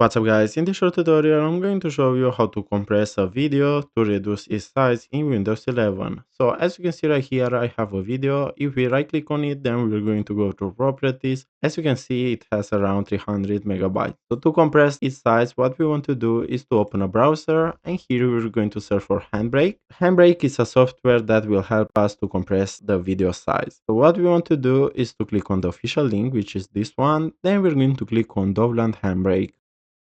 What's up guys, in this short tutorial I'm going to show you how to compress a video to reduce its size in Windows 11. So as you can see right here I have a video. If we right click on it, then we're going to go to properties. As you can see, it has around 300 megabytes. So to compress its size, what we want to do is to open a browser, and here we're going to search for Handbrake. Handbrake is a software that will help us to compress the video size. So what we want to do is to click on the official link, which is this one. Then we're going to click on download Handbrake.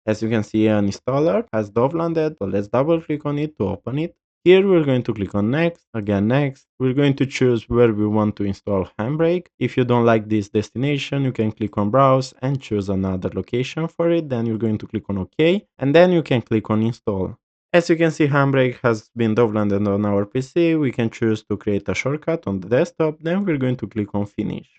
As you can see, an installer has downloaded, so let's double click on it to open it. Here we're going to click on next, again next. We're going to choose where we want to install Handbrake. If you don't like this destination, you can click on browse and choose another location for it. Then you're going to click on OK, and then you can click on install. As you can see, Handbrake has been downloaded on our PC. We can choose to create a shortcut on the desktop. Then we're going to click on finish.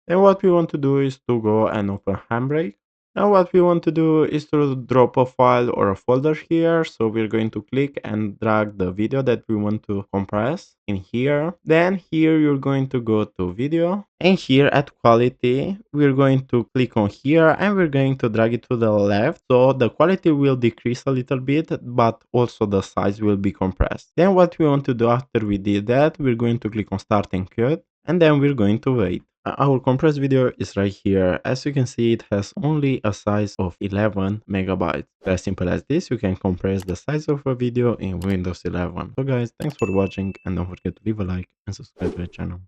Then what we want to do is to go and open Handbrake. Now what we want to do is to drop a file or a folder here. So we're going to click and drag the video that we want to compress in here. Then here you're going to go to video, and here at quality we're going to click on here and we're going to drag it to the left. So the quality will decrease a little bit, but also the size will be compressed. Then what we want to do after we did that, we're going to click on start and cut, and then we're going to wait. Our compressed video is right here. As you can see, it has only a size of 11 megabytes. As simple as this, you can compress the size of a video in Windows 11. So guys, thanks for watching, and don't forget to leave a like and subscribe to the channel.